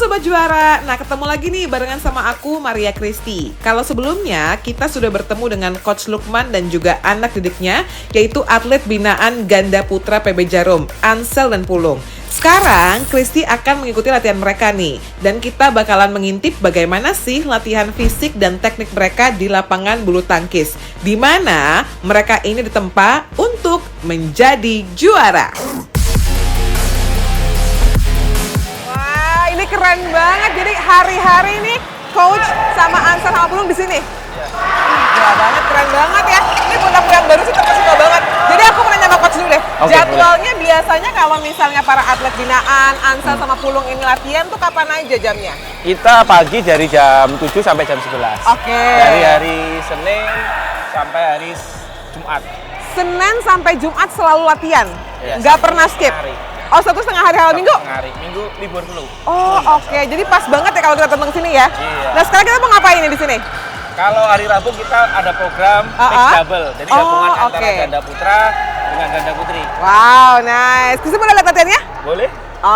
Sobat Juara, nah ketemu lagi nih barengan sama aku Maria Christy. Kalau sebelumnya kita sudah bertemu dengan Coach Lukman dan juga anak didiknya, yaitu atlet binaan ganda putra PB Jarum, Ansel dan Pulung. Sekarang Christy akan mengikuti latihan mereka nih, dan kita bakalan mengintip bagaimana sih latihan fisik dan teknik mereka di lapangan bulu tangkis, di mana mereka ini ditempa untuk menjadi juara. Ini keren banget. Jadi hari-hari ini coach sama Ansel sama Pulung di sini. Gila banget, keren banget ya. Ini buat aku yang baru sih terkesuka banget. Jadi aku mau nanya sama coach dulu deh. Okay, jadwalnya boleh. Biasanya kalau misalnya para atlet binaan, Ansel sama Pulung ini latihan tuh kapan aja jamnya? Kita pagi dari jam 7 sampai jam 11. Oke. Dari hari Senin sampai hari Jumat. Senin sampai Jumat selalu latihan? Ya, nggak pernah skip? Hari. Oh, 1,5 hari awal minggu? Hari Minggu libur dulu. Oh, oke. Jadi pas banget ya kalau kita datang sini ya. Iya. Nah, sekarang kita mau ngapain nih di sini? Kalau hari Rabu kita ada program mix double. Jadi gabungan antara ganda putra dengan ganda putri. Wow, nice. Bisa boleh lihat latihannya? Boleh.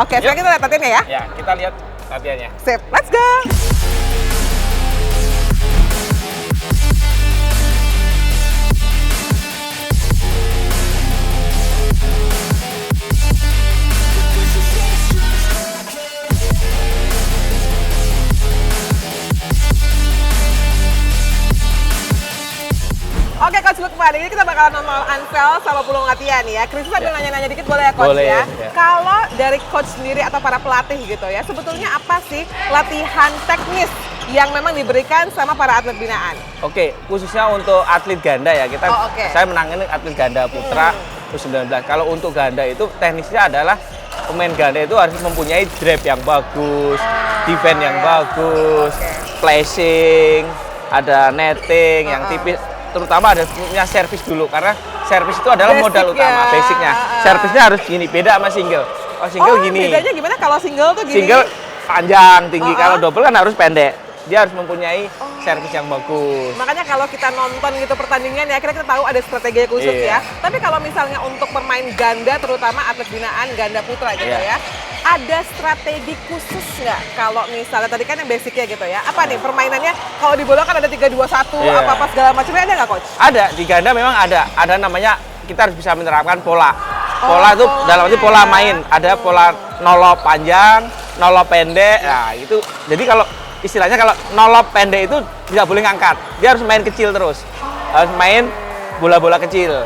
Oke, sekarang kita lihat latihannya ya. Ya, kita lihat latihannya. Sip, let's go. Oke, Coach Lukman, ini kita bakalan nonton Ansel sama Pulung latihan ya. Chris sambil nanya-nanya dikit boleh ya Coach boleh, ya? Ya. Kalau dari Coach sendiri atau para pelatih gitu ya, sebetulnya apa sih latihan teknis yang memang diberikan sama para atlet binaan? Oke, khususnya untuk atlet ganda ya, saya menangani atlet ganda putra U19. Kalau untuk ganda itu teknisnya adalah pemain ganda itu harus mempunyai drive yang bagus, defense yang bagus, flashing, ada netting yang tipis. Terutama ada punya servis dulu, karena servis itu adalah modal utama, basicnya. Servisnya harus gini, beda sama single. Kalau single gini. Bedanya gimana kalau single tuh gini? Single panjang, tinggi. Kalau double kan harus pendek. Dia harus mempunyai servis yang bagus. Makanya kalau kita nonton gitu pertandingan ya, kita tahu ada strategi khusus ya. Tapi kalau misalnya untuk pemain ganda, terutama atlet binaan ganda putra gitu ya, ada strategi khusus nggak? Kalau misalnya tadi kan yang basicnya gitu ya, apa nih permainannya? Kalau di bola kan ada 3-2-1, apa-apa segala macamnya, ada nggak Coach? Ada, di ganda memang ada namanya, kita harus bisa menerapkan pola. Pola itu dalam arti pola main, ada pola nolop panjang, nolop pendek. Nah itu, jadi kalau istilahnya kalau nolop pendek itu tidak boleh ngangkat, dia harus main kecil terus, harus main bola-bola kecil.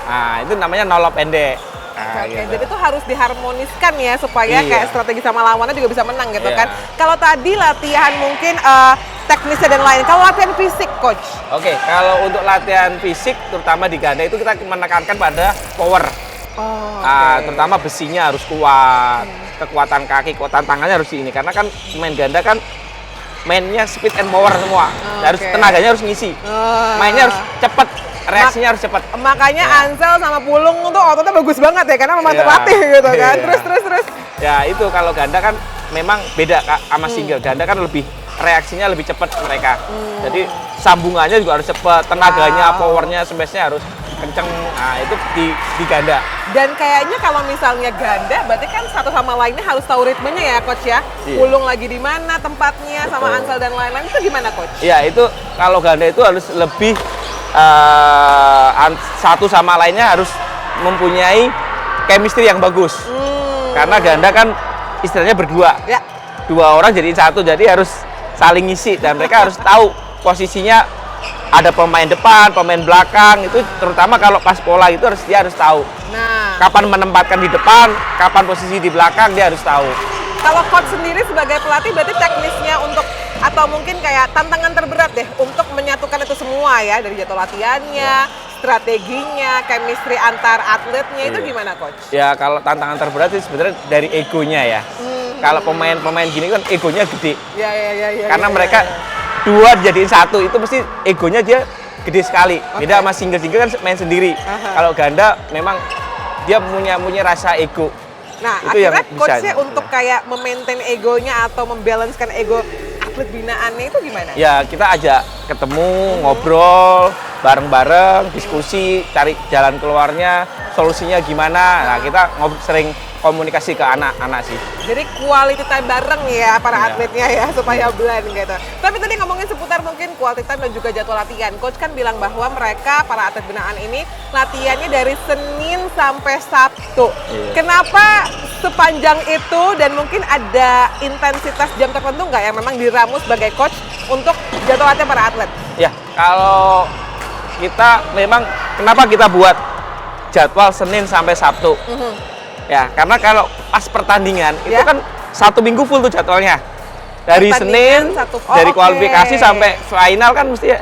Nah itu namanya nolop pendek. Nah, Oke, jadi itu harus diharmoniskan ya supaya kayak strategi sama lawannya juga bisa menang gitu kan. Kalau tadi latihan mungkin teknisnya dan lain, kalau latihan fisik Coach? Oke, kalau untuk latihan fisik terutama di ganda itu kita menekankan pada power. Terutama besinya harus kuat, kekuatan kaki, kekuatan tangannya harus ini, karena kan pemain ganda kan mainnya speed and power semua, harus tenaganya harus ngisi, mainnya harus cepat. Reaksinya harus cepat. Makanya Ansel sama Pulung tuh ototnya bagus banget ya, karena memang terlatih gitu kan. Terus. Ya itu kalau ganda kan memang beda sama single. Ganda kan lebih reaksinya lebih cepat mereka. Jadi sambungannya juga harus cepat, tenaganya, powernya, smash-nya harus kenceng. Nah itu di ganda. Dan kayaknya kalau misalnya ganda, berarti kan satu sama lainnya harus tahu ritmenya ya Coach ya. Pulung lagi di mana tempatnya sama Ansel dan lain-lain, itu gimana Coach? Iya itu kalau ganda itu harus lebih satu sama lainnya harus mempunyai chemistry yang bagus. Karena ganda kan istilahnya berdua, dua orang jadi satu, jadi harus saling ngisi dan mereka harus tahu posisinya. Ada pemain depan, pemain belakang, itu terutama kalau pas pola itu dia harus tahu. Kapan menempatkan di depan, kapan posisi di belakang, dia harus tahu. Kalau Coach sendiri sebagai pelatih berarti teknisnya untuk, atau mungkin kayak tantangan terberat deh untuk menyatukan itu semua ya, dari jadwal latihannya, strateginya, chemistry antar atletnya, itu gimana Coach? Ya kalau tantangan terberat itu sebenarnya dari egonya ya. Kalau pemain-pemain gini kan egonya gede. Karena mereka dua jadiin satu, itu pasti egonya dia gede sekali. Beda sama single kan main sendiri. Kalau ganda memang dia punya rasa ego. Nah, itu akhirnya yang coachnya bisa. untuk kayak memaintain egonya atau membalancekan ego atlet binaannya itu gimana? Ya, kita ajak ketemu, ngobrol, bareng-bareng, diskusi, cari jalan keluarnya, solusinya gimana. Nah, kita sering komunikasi ke anak-anak sih. Jadi quality time bareng ya para Iya. atletnya ya supaya blend gitu. Tapi tadi ngomongin seputar mungkin quality time dan juga jadwal latihan. Coach kan bilang bahwa mereka para atlet binaan ini latihannya dari Senin sampai Sabtu. Iya. Kenapa sepanjang itu dan mungkin ada intensitas jam tertentu nggak yang memang diramu sebagai coach untuk jadwal latihan para atlet? Ya, kalau kita memang kenapa kita buat jadwal Senin sampai Sabtu? Ya, karena kalau pas pertandingan itu kan 1 minggu full tuh jadwalnya. Dari Senin, dari kualifikasi sampai final kan mesti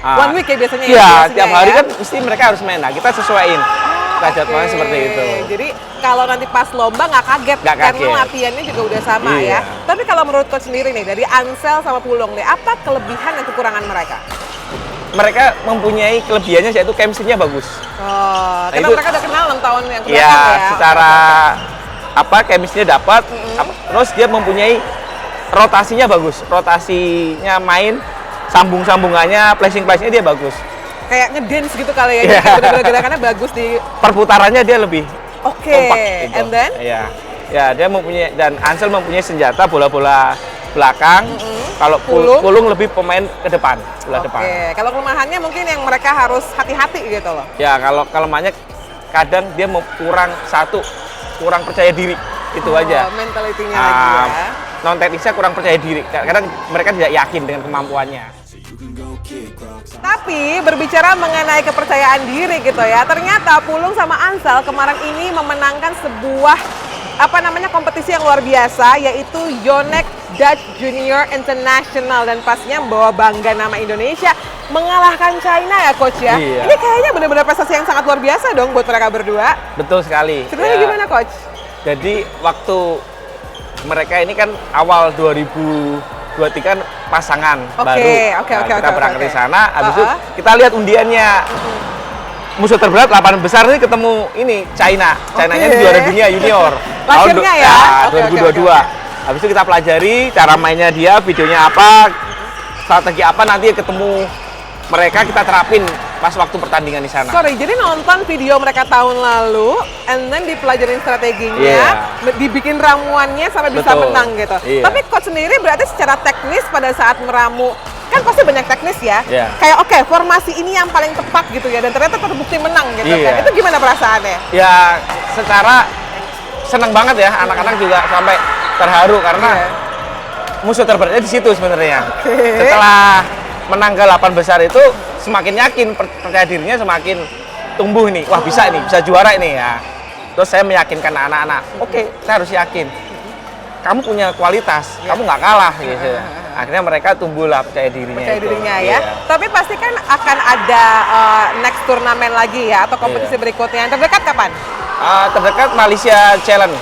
One week ya biasanya ya, biasanya tiap hari kan mesti mereka harus main. Nah, kita sesuaiin. Kita jadwalnya seperti itu. Jadi kalau nanti pas lomba nggak kaget, karena latihannya juga udah sama ya. Tapi kalau menurut coach sendiri nih, dari Ansel sama Pulung nih, apa kelebihan dan kekurangan mereka? Mereka mempunyai kelebihannya yaitu chemistry-nya bagus. Oh, karena mereka udah kenal 6 tahun yang belakang ya. Secara chemistry-nya dapat, terus dia mempunyai rotasinya bagus. Rotasinya main, sambung-sambungannya, flashing-flashingnya dia bagus. Kayak ngedance gitu kali ya, bener-bener gerakannya bagus di perputarannya dia lebih kompak gitu. And then? Ya, dia mempunyai, dan Ansel mempunyai senjata bola-bola belakang. Kalau Pulung lebih pemain ke depan, bola depan. Kalau kelemahannya mungkin yang mereka harus hati-hati gitu loh. Ya, kalau kelemahannya kadang dia kurang percaya diri, itu aja. Mentalitinya lagi ya. Non teknisnya kurang percaya diri, kadang mereka tidak yakin dengan kemampuannya. Tapi berbicara mengenai kepercayaan diri gitu ya, ternyata Pulung sama Ansel kemarin ini memenangkan sebuah kompetisi yang luar biasa, yaitu Yonex Dutch Junior International, dan pastinya membawa bangga nama Indonesia mengalahkan China ya coach ya. Iya. Ini kayaknya benar-benar prestasi yang sangat luar biasa dong buat mereka berdua. Betul sekali. Ceritanya gimana coach? Jadi waktu mereka ini kan awal 2023 kan pasangan baru. Kita berangkat di sana, habis itu kita lihat undiannya. Musuh terberat 8 besar ini ketemu ini China. China-nya ini juara dunia junior. Lahirnya ya? 2022. Habis itu kita pelajari cara mainnya dia, videonya apa, strategi apa, nanti ketemu mereka kita terapin pas waktu pertandingan di sana. Sorry, jadi nonton video mereka tahun lalu, and then dipelajarin strateginya, dibikin ramuannya sampai bisa menang gitu. Tapi coach sendiri berarti secara teknis pada saat meramu, kan pasti banyak teknis ya. Kayak formasi ini yang paling tepat gitu ya, dan ternyata terbukti menang gitu kan. Itu gimana perasaannya? Ya, secara senang banget ya, anak-anak juga sampai terharu karena musuh terberatnya di situ sebenarnya. Setelah menang ke 8 besar itu semakin yakin, percaya dirinya semakin tumbuh nih. Wah, bisa juara ini ya. Terus saya meyakinkan anak-anak, oke, saya harus yakin. Kamu punya kualitas, kamu nggak kalah gitu. Akhirnya mereka tumbuhlah percaya dirinya ya. Tapi pasti kan akan ada next turnamen lagi ya, atau kompetisi berikutnya. Yang terdekat kapan? Terdekat Malaysia Challenge.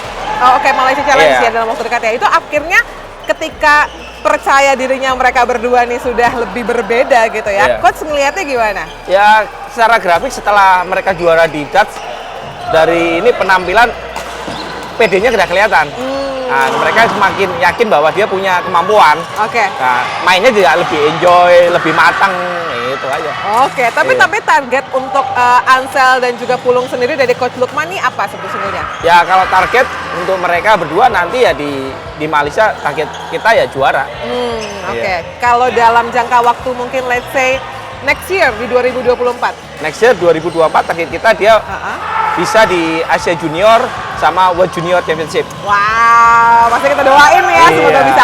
Malaysia Challenge ya dalam waktu dekat ya. Itu akhirnya ketika percaya dirinya mereka berdua nih sudah lebih berbeda gitu ya. Coach ngelihatnya gimana? Ya, secara grafik setelah mereka juara di Dutch, dari ini penampilan PD-nya tidak kelihatan. Nah, mereka semakin yakin bahwa dia punya kemampuan. Nah, mainnya juga lebih enjoy, lebih matang, itu aja. Tapi target untuk Ansel dan juga Pulung sendiri dari Coach Lukman nih apa sebenarnya? Ya, kalau target untuk mereka berdua nanti ya di Malaysia, target kita ya juara. Kalau dalam jangka waktu mungkin let's say next year di 2024. Next year 2024 target kita dia bisa di Asia Junior sama World Junior Championship. Wow, pasti kita doain ya semoga bisa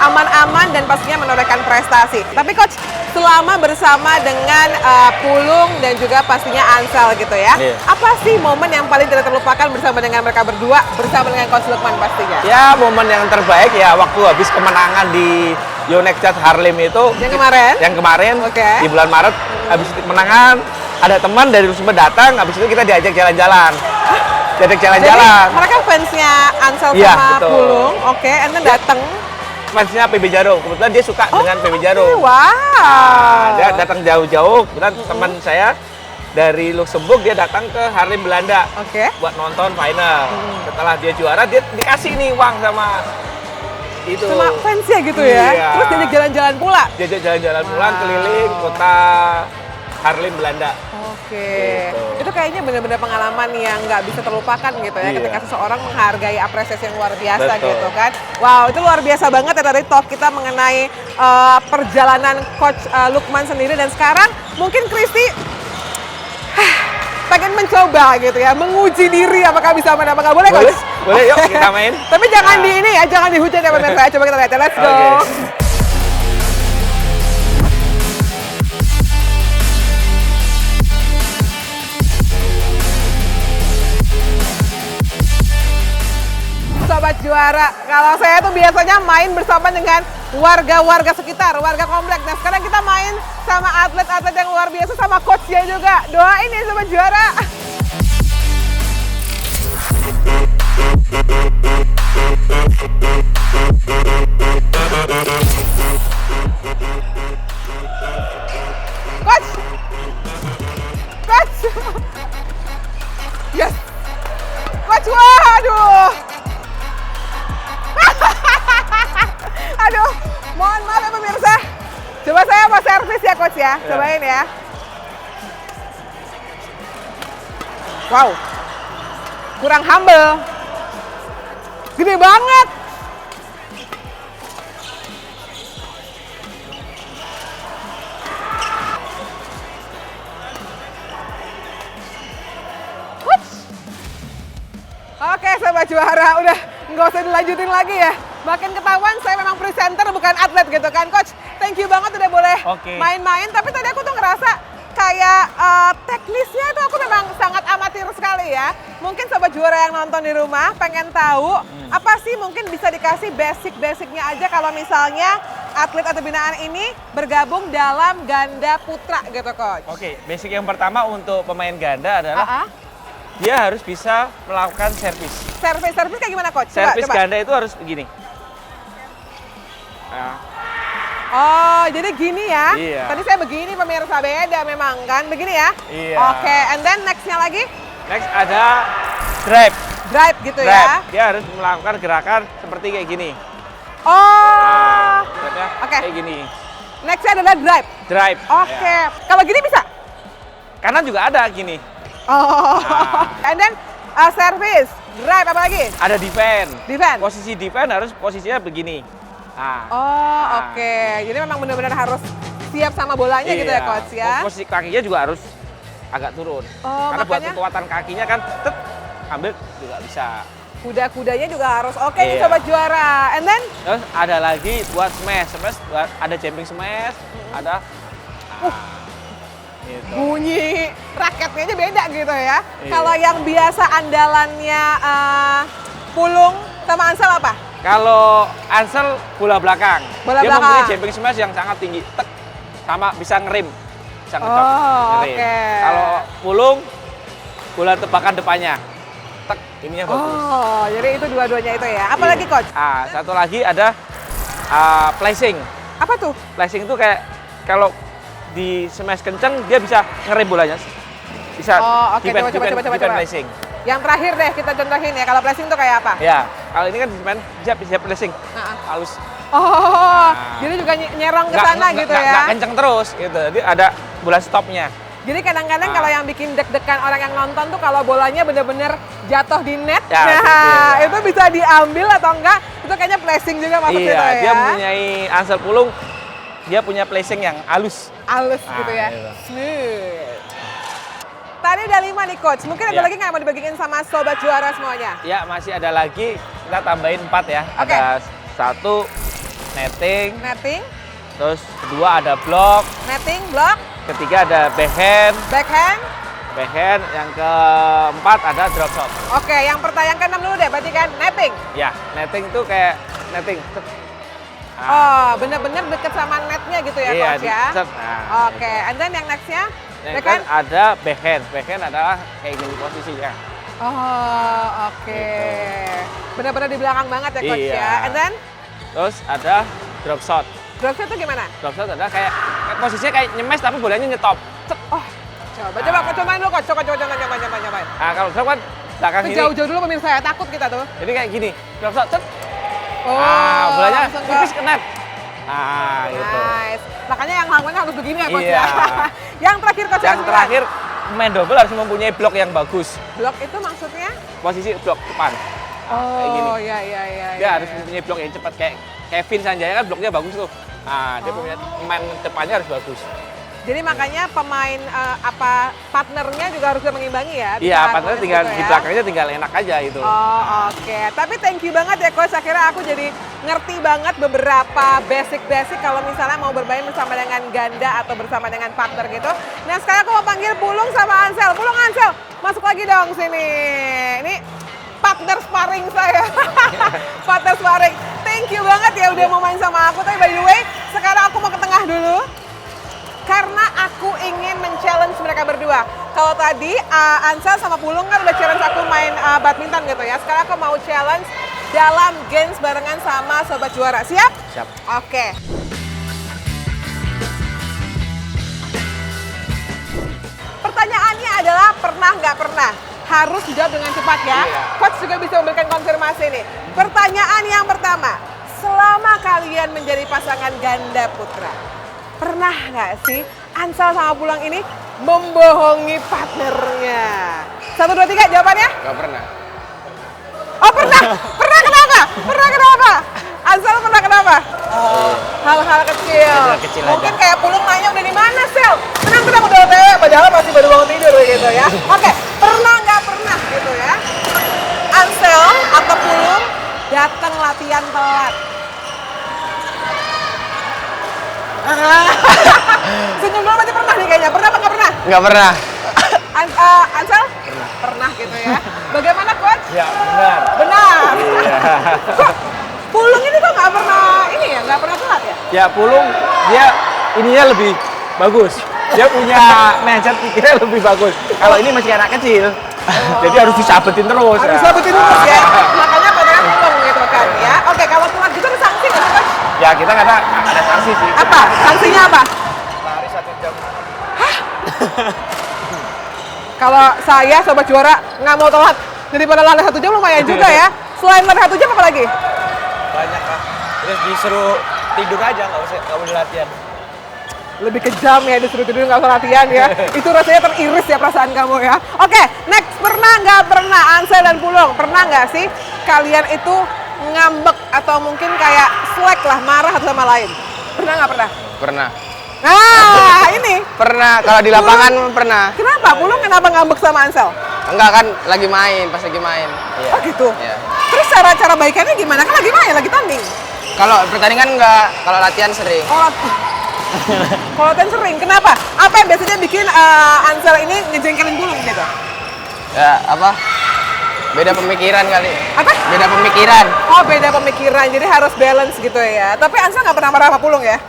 aman-aman dan pastinya menorehkan prestasi. Tapi coach, selama bersama dengan Pulung dan juga pastinya Ansel gitu ya, apa sih momen yang paling tidak terlupakan bersama dengan mereka berdua, bersama dengan Coach Lukman pastinya? Ya, momen yang terbaik ya waktu habis kemenangan di Yonex Dutch Harlem itu. Yang kemarin di bulan Maret, habis kemenangan ada teman dari Sumber datang, habis itu kita diajak jalan-jalan. Jadi mereka fansnya Ansel sama Pulung, and then datang. Fansnya PB Jarum, kebetulan dia suka dengan PB Jarum. Wow. Dia datang jauh-jauh, kebetulan teman saya dari Luxembourg dia datang ke Haarlem Belanda. Oke. Buat nonton final. Setelah dia juara, dia dikasih nih uang sama itu. Sama fansnya gitu ya. Iya. Terus diajak jalan-jalan pula. Diajak jalan-jalan pulang keliling kota Haarlem Belanda. Oke. Gitu. Itu kayaknya benar-benar pengalaman yang nggak bisa terlupakan gitu ya, Iya. ketika seseorang menghargai apresiasi yang luar biasa. Betul. Gitu kan. Wow, itu luar biasa banget ya tadi talk kita mengenai perjalanan Coach Lukman sendiri, dan sekarang mungkin Christy pengen mencoba gitu ya, menguji diri apakah bisa main apa nggak. Boleh, Boleh, Coach? boleh, yuk kita main. Tapi jangan Nah. di ini ya, jangan dihujat ya pemirsa. Coba kita lihat, let's go. Oke. Sobat Juara, kalau saya tuh biasanya main bersama dengan warga-warga sekitar, warga komplek. Nah sekarang kita main sama atlet-atlet yang luar biasa, sama coachnya juga. Doain ya Sobat Juara. Coach! Coach! Yes! Coach, waduh! Aduh, mohon maaf ya pemirsa. Coba saya mau servis ya Coach ya, cobain ya. Wow, kurang humble. Gede banget. Oke Sobat Juara, udah nggak usah dilanjutin lagi ya. Makin ketahuan saya memang presenter bukan atlet gitu kan. Coach, thank you banget udah boleh main-main. Tapi tadi aku tuh ngerasa kayak teknisnya tuh aku memang sangat amatir sekali ya. Mungkin Sobat Juara yang nonton di rumah pengen tahu apa sih mungkin bisa dikasih basic-basicnya aja kalau misalnya atlet atau binaan ini bergabung dalam ganda putra gitu Coach. Oke, basic yang pertama untuk pemain ganda adalah dia harus bisa melakukan servis. Servis kayak gimana Coach? Servis ganda itu harus begini. Nah. Oh, jadi gini ya? Iya. Tadi saya begini pemirsa, beda memang kan? Begini ya? Iya. Oke, and then next-nya lagi? Next ada drive. Drive gitu Drive. ya? Dia harus melakukan gerakan seperti kayak gini. Oh, Drive-nya Oke. kayak gini. next-nya adalah drive? Drive. Oke, Ya. kalau gini bisa? Kanan juga ada gini. Oh, and then service, drive apa lagi? Ada defend. Defend? Posisi defend harus posisinya begini. Nah. Oh, oke. Jadi memang benar-benar harus siap sama bolanya gitu ya Coach ya? Posisi kakinya juga harus agak turun. Oh, Karena buat makanya kekuatan kakinya kan ambil juga bisa. kuda-kudanya juga harus oke nih Iya. Sobat Juara. And then? Terus ada lagi buat smash, ada jumping smash, ada gitu. Bunyi raketnya aja beda gitu ya. Iya. Kalau yang biasa andalannya Pulung sama Ansel apa? Kalau Ansel bola belakang. Bola Dia belakang. mempunyai jumping smash yang sangat tinggi. Tek, sama bisa ngerim. Bisa ngecok. Oh, ngerim. oke. Kalau Pulung bola tebakan depannya. Tek, ininya bagus. Oh, jadi itu dua-duanya itu ya. Apalagi Iya. Coach? Satu lagi ada placing. Apa tuh? Placing itu kayak kalau di smash kenceng dia bisa ngerim bolanya. Bisa Oh, oke. defend, Coba. defend placing. Yang terakhir deh kita contohin ya. Kalau placing tuh kayak apa? Ya, kalau ini kan defend bisa placing. Nah. Halus. Oh, jadi juga nyerong ke sana gitu ya. Nggak kenceng terus gitu. Jadi ada bola stopnya. Jadi kadang-kadang kalau yang bikin deg-degan orang yang nonton tuh kalau bolanya bener-bener jatuh di net, Ya, nah iya. itu bisa diambil atau enggak, itu kayaknya placing juga masuk situ Iya, ya. dia mempunyai Ansel Pulung, dia punya placing yang halus. Halus gitu ya. Gitu. Smooth. Tadi udah 5 nih Coach, mungkin ada Ya. lagi nggak mau dibagiin sama Sobat Juara semuanya? Ya, masih ada lagi, kita tambahin 4 ya. Oke. Ada 1 netting, Netting, terus 2 ada block, netting, block, ketiga ada backhand, backhand. yang keempat ada drop shot. Oke, yang pertanyaan ke-6 dulu deh, berarti kan netting. Ya, netting itu kayak netting. Cet. Oh, bener-bener deket sama netnya gitu ya Iya, Coach ya? cet. Nah, Oke, gitu. and then yang next-nya? Yang Backhand? kan ada backhand. Backhand adalah kayak gini posisinya. Oh, oke. Gitu. Benar-benar di belakang banget ya Coach Iya. ya. And then, Terus ada drop shot. drop shot itu gimana? Drop shot adalah kayak posisinya kayak nyemes tapi bolanya nyetop. Cet. Oh, Cobain dulu coach, cobain. Nah, kalau drop kan belakang ini. Jauh-jauh dulu pemirsa ya, takut kita tuh. Jadi kayak gini. Drop shot, cet. Oh, bolanya langsung tipis ke net. Gitu. Nice. Makanya yang lawannya harus begini ya coach Iya. ya. Yang terakhir coach. Yang terakhir, pemain double harus mempunyai blok yang bagus. Blok itu maksudnya? Posisi blok depan. Kayak gini. Oh, iya. Dia harus mempunyai blok yang cepat kayak Kevin Sanjaya kan bloknya bagus tuh. Dia punya pemain depannya harus bagus. Jadi makanya pemain partnernya juga harus bisa mengimbangi ya? Iya, partnernya tinggal di belakangnya tinggal enak aja gitu. Oh, oke. Tapi thank you banget ya coach. Akhirnya aku jadi ngerti banget beberapa basic-basic kalau misalnya mau bermain bersama dengan ganda atau bersama dengan partner gitu. Nah, sekarang aku mau panggil Pulung sama Ansel. Pulung, Ansel, masuk lagi dong sini. Ini partner sparring saya. Partner sparring. Thank you banget ya udah mau main sama aku. Tapi by the way, sekarang aku mau ke tengah dulu. Karena aku ingin men-challenge mereka berdua. Kalau tadi Ansel sama Pulung kan udah challenge aku main badminton gitu ya. Sekarang aku mau challenge dalam games barengan sama Sobat Juara. Siap? Siap. Oke. Pertanyaannya adalah pernah nggak pernah? Harus dijawab dengan cepat ya. Iya. Coach juga bisa memberikan konfirmasi nih. Pertanyaan yang pertama. Selama kalian menjadi pasangan ganda putra, pernah nggak sih Ansel sama Pulang ini membohongi partnernya? 1, 2, 3 jawabannya? Gak pernah. Oh pernah? Pernah kenapa? Pernah kenapa? Ansel pernah kenapa? Hal-hal kecil. Kecil Mungkin aja. kayak Pulung nanya udah di mana Sel? Tenang udah OTW, padahal masih baru bangun tidur gitu ya. Oke, pernah nggak pernah gitu ya? Ansel atau Pulung datang latihan telat. Senyum dulu berarti pernah nih kayaknya. Pernah apa nggak pernah? Nggak pernah. Ansel? Pernah gitu ya. Bagaimana coach? Ya, benar. Benar. Iya. Kok Pulung ini kok nggak pernah ini ya? Nggak pernah telat ya? Ya, Pulung dia ininya lebih bagus. Dia punya mindset pikirnya lebih bagus. Kalau ini masih anak kecil. Jadi harus disabetin terus. Harus sabetin terus ya. Makanya padahal Pulung gitu kan ya. Oke, kalau telat gitu ada sanksi nggak sih coach? Ya, kita nggak ada sanksi sih. Apa? Sanksinya apa? Lari 1 jam. Kalau saya Sobat Juara nggak mau telat daripada lari 1 jam lumayan juga ya. Selain lari 1 jam apa lagi? Banyak kan. Terus disuruh tidur aja, nggak usah latihan. Lebih kejam ya disuruh tidur nggak usah latihan ya. Itu rasanya teriris ya perasaan kamu ya. Oke, next. Pernah nggak pernah Ansel dan Pulung? Pernah nggak sih kalian itu ngambek atau mungkin kayak slack lah, marah satu sama lain? Pernah nggak pernah? Pernah. Nah, ini. Pernah, kalau di lapangan pernah. Kenapa? Pulung kenapa ngambek sama Ansel? Enggak kan, lagi main, pas lagi main. Iya. Oh gitu? Iya. Terus cara baikannya gimana? Kan lagi main, lagi tanding. Kalau pertandingan enggak, kalau latihan sering. Kalau latihan sering, kenapa? Apa yang biasanya bikin Ansel ini ngejengkelin Pulung gitu? Ya, apa? Beda pemikiran kali. Apa? Beda pemikiran. Oh, beda pemikiran, jadi harus balance gitu ya. Tapi Ansel nggak pernah marah sama Pulung ya?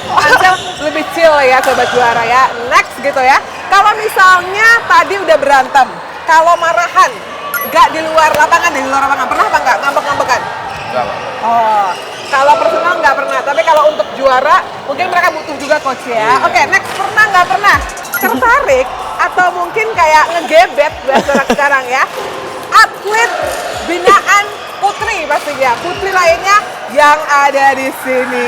Ansel lebih chill ya Sobat Juara ya. Next gitu ya. Kalau misalnya tadi udah berantem, kalau marahan, nggak di luar lapangan, pernah apa nggak ngambek-ngambekan? Enggak, Pak. Oh, kalau personal nggak pernah, tapi kalau untuk juara mungkin mereka butuh juga coach ya. Oke, next, pernah nggak pernah tertarik atau mungkin kayak ngegebet bahasa orang sekarang ya, atlet binaan putri pastinya, putri lainnya yang ada di sini.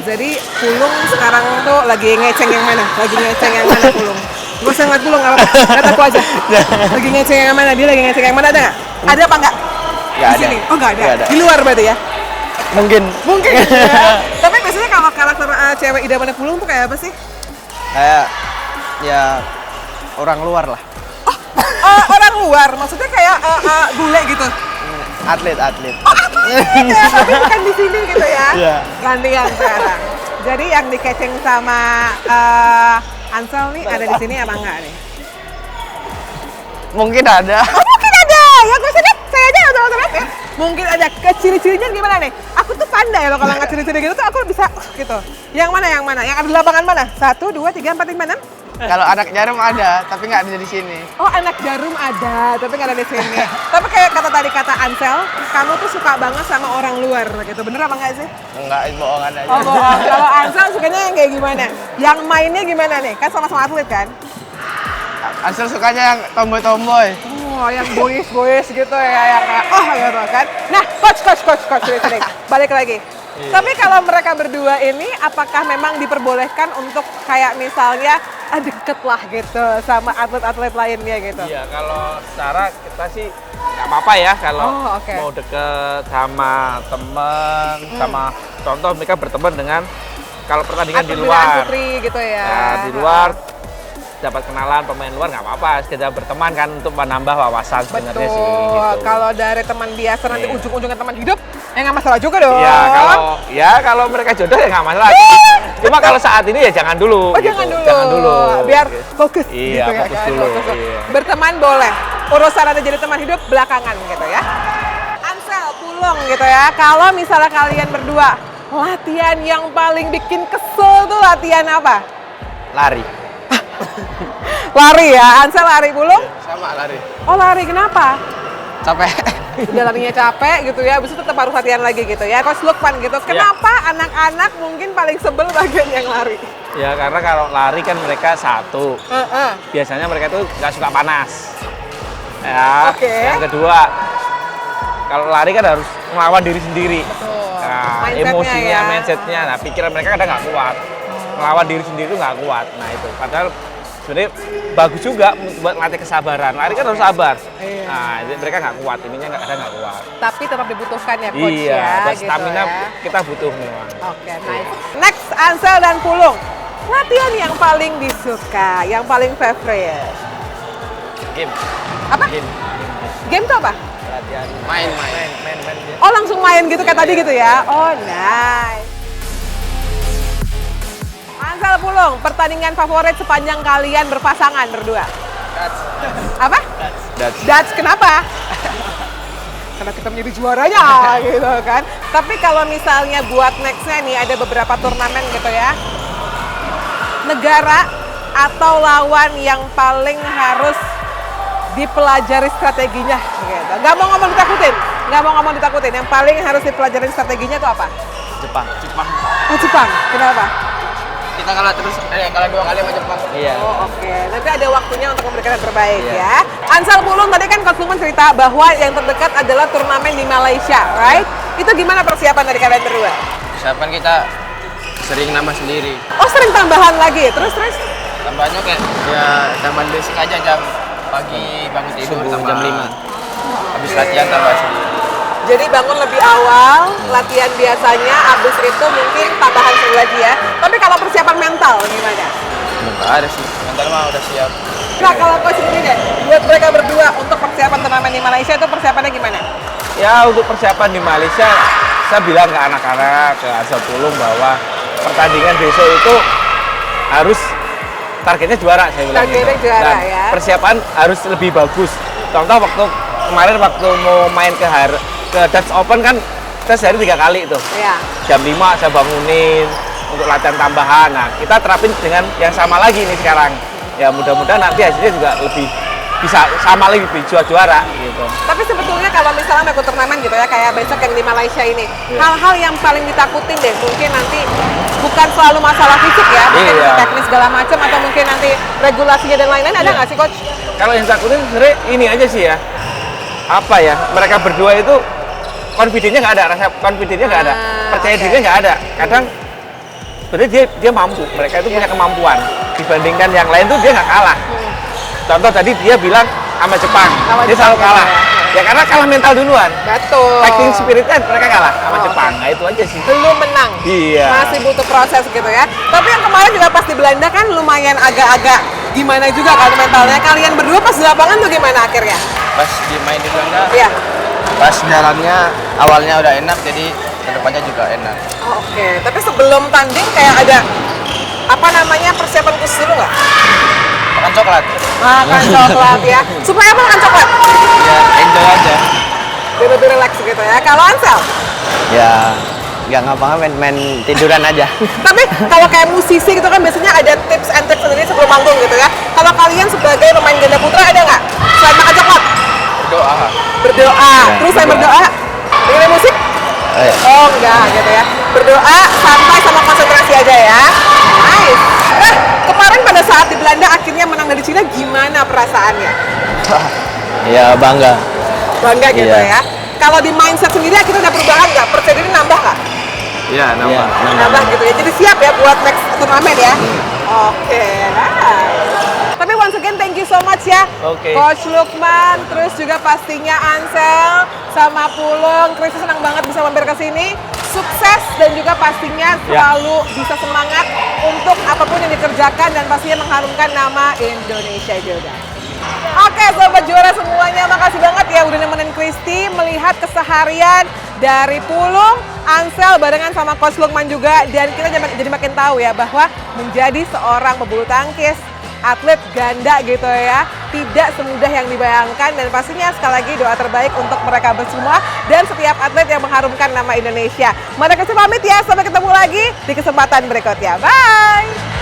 Jadi Pulung sekarang tuh lagi ngeceng yang mana? Pulung? Gak usah ngeliat Pulung, gak apa-apa, lihat aku aja. Lagi ngeceng yang mana? Dia lagi ngeceng yang mana, ada nggak? Ada apa nggak? Nggak Di ada. sini? Oh nggak ada. Nggak ada. Di luar berarti ya? Mungkin. Ya. Tapi biasanya kalau karakter cewek idamannya Pulung tuh kayak apa sih? Kayak ya orang luar lah. Orang luar, maksudnya kayak bule gitu? Atlet. Ya, tapi bukan di sini gitu ya? Iya. Gantian sekarang. Jadi yang dikeceng sama Ansel nih ada di sini apa enggak nih? Mungkin ada. Oh, mungkin ada. Ya gue sedap, saya aja nonton ya. Mungkin ada. Ciri-cirinya gimana nih? Aku tuh pandai loh kalau nggak ciri-ciri gitu tuh aku bisa gitu. Yang mana? Yang ada di lapangan mana? 1, 2, 3, 4, 5, 6. Kalau anak Jarum ada, tapi nggak ada di sini. Oh, anak Jarum ada, tapi nggak ada di sini. Tapi kayak kata Ansel, kamu tuh suka banget sama orang luar gitu. Bener apa nggak sih? Enggak, bohongan aja. Oh, bohong. Kalau Ansel sukanya yang kayak gimana? Yang mainnya gimana nih? Kan sama-sama atlet kan? Ansel sukanya yang tomboy-tomboy. Oh, yang boys gitu ya, yang kayak gitu kan. Nah, coach, sini. Balik lagi. Tapi kalau mereka berdua ini, apakah memang diperbolehkan untuk kayak misalnya deket lah gitu sama atlet-atlet lainnya gitu? Iya, kalau secara kita sih nggak apa-apa ya kalau mau deket sama temen, sama contoh mereka berteman dengan kalau pertandingan di luar. Putri gitu ya. Ya, di luar dapat kenalan pemain luar nggak apa-apa, sekedar berteman kan untuk menambah wawasan sebenarnya sih. Gitu. Kalau dari teman biasa nanti ujung-ujungnya teman hidup, ya nggak masalah juga dong. Ya kalau mereka jodoh ya nggak masalah. Cuma kalau saat ini ya jangan dulu. Oh, gitu. Jangan dulu. Biar fokus. Iya, gitu ya, fokus dulu. Iya. Berteman boleh. Urusan nanti jadi teman hidup belakangan gitu ya. Ansel, Pulung gitu ya. Kalau misalnya kalian berdua, latihan yang paling bikin kesel tuh latihan apa? Lari. Lari ya, Ansel lari, Pulung? Sama lari. Oh, lari, kenapa? Capek. Udah larinya capek gitu ya, habis itu tetap harus latihan lagi gitu ya. Coach Lukman gitu, kenapa anak-anak mungkin paling sebel bagian yang lari? Ya karena kalau lari kan mereka satu, biasanya mereka tuh nggak suka panas. Ya, yang kedua, kalau lari kan harus melawan diri sendiri. Nah, emosinya, mindsetnya, nah pikiran mereka kadang nggak kuat. Melawan diri sendiri itu nggak kuat. Nah itu, padahal sebenarnya bagus juga buat latih kesabaran. Lari kan harus sabar. Nah, mereka nggak kuat, ininya kadang nggak kuat. Tapi tetap dibutuhkan ya coach ya. Iya, gitu stamina ya. kita butuh memang. Oke, nice. Next, Ansel dan Pulung. Latihan yang paling disuka, yang paling favorite. Game. Apa? Game itu apa? Latihan. Main. Oh, langsung main gitu kayak tadi gitu ya? Oh, nice. Ansel, Pulung, pertandingan favorit sepanjang kalian berpasangan berdua? Apa? Dutch, kenapa? Karena kita menjadi juaranya gitu kan. Tapi kalau misalnya buat nextnya nih ada beberapa turnamen gitu ya. Negara atau lawan yang paling harus dipelajari strateginya gitu. Gak mau ngomong ditakutin. Yang paling harus dipelajari strateginya itu apa? Jepang. Oh, Jepang. Kenapa? Kita kalah terus, kalah 2 kali sama Jepang. Iya. Oh, oke. Nanti ada waktunya untuk memberikan yang terbaik ya. Ansel, Pulung, tadi kan Coach Lukman cerita bahwa yang terdekat adalah turnamen di Malaysia, right? Itu gimana persiapan dari kalian berdua? Persiapan kita sering nama sendiri. Oh, sering tambahan lagi. Terus? Tambahnya kayak ya tambahan basic aja jam pagi bangun tidur sama jam 5. Habis latihan tambah sendiri. Jadi bangun lebih awal, latihan biasanya, habis itu mungkin tambahan lagi ya. Tapi kalau persiapan mental gimana? Nggak ada sih, mental mah udah siap. Nah, kalau coach sendiri deh, buat mereka berdua untuk persiapan turnamen di Malaysia itu persiapannya gimana? Ya untuk persiapan di Malaysia, saya bilang ke anak-anak, ke Ansel, Pulung bahwa pertandingan besok itu harus targetnya juara, saya bilang gitu. Juara, dan ya. persiapan harus lebih bagus. Contoh kemarin waktu mau main ke Dutch Open kan kita sehari 3 kali itu. Iya. Jam 5 saya bangunin untuk latihan tambahan. Nah, kita terapin dengan yang sama lagi nih sekarang. Ya mudah-mudahan nanti hasilnya juga lebih bisa sama lagi, lebih juara gitu. Tapi sebetulnya kalau misalnya ikut turnamen gitu ya, kayak besok yang di Malaysia ini, hal-hal yang paling ditakutin deh, mungkin nanti bukan selalu masalah fisik ya, mungkin teknis segala macam atau mungkin nanti regulasinya dan lain-lain, ada nggak sih coach? Kalau yang takutin sebenarnya ini aja sih ya, apa ya, mereka berdua itu confidence-nya nggak ada, rasa confidence-nya nggak ada, percaya dirinya nggak ada. Kadang sebenarnya dia mampu, mereka itu punya kemampuan dibandingkan yang lain tuh dia nggak kalah. Contoh tadi dia bilang sama Jepang, dia selalu kalah. Ya karena kalah mental duluan. Betul. Fighting spiritnya mereka kalah sama Jepang. Nah itu aja sih. Belum menang. Iya. Masih butuh proses gitu ya. Tapi yang kemarin juga pas di Belanda kan lumayan agak-agak gimana juga kan mentalnya. Kalian berdua pas di lapangan tuh gimana akhirnya? Pas main di Belanda, Iya. pas jalannya awalnya udah enak, jadi kedepannya juga enak. Oh, oke. Tapi sebelum tanding kayak ada apa namanya persiapan khusus dulu nggak? Makan coklat. Makan coklat ya. Supaya apa makan coklat? Ya enjoy aja. Biar lebih relax gitu ya. Kalau Ansel? Ya nggak ngapa-ngapain, main tiduran aja. Tapi kalau kayak musisi gitu kan biasanya ada tips and tricks sendiri sebelum manggung gitu aja ya. Nice. Nah, kemarin pada saat di Belanda akhirnya menang dari Cina, gimana perasaannya? Ya bangga. Bangga gitu Iya. ya. Kalau di mindset sendiri akhirnya ada perubahan nggak? Percaya diri nambah nggak? Iya, nambah. Nambah gitu ya. Jadi siap ya buat next turnamen ya. Oke, nice. Tapi once again thank you so much ya, Oke. Coach Lukman, terus juga pastinya Ansel sama Pulung. Chris senang banget bisa mampir ke sini. Sukses dan juga pastinya selalu bisa semangat untuk apapun yang dikerjakan dan pastinya mengharumkan nama Indonesia juga. Oke, sobat juara semuanya, makasih banget ya udah nemenin Christy melihat keseharian dari Pulung, Ansel barengan sama Coach Lukman juga, dan kita jadi makin tahu ya bahwa menjadi seorang pebulu tangkis atlet ganda gitu ya, tidak semudah yang dibayangkan, dan pastinya sekali lagi doa terbaik untuk mereka semua dan setiap atlet yang mengharumkan nama Indonesia. Mari kita pamit ya, sampai ketemu lagi di kesempatan berikutnya. Bye!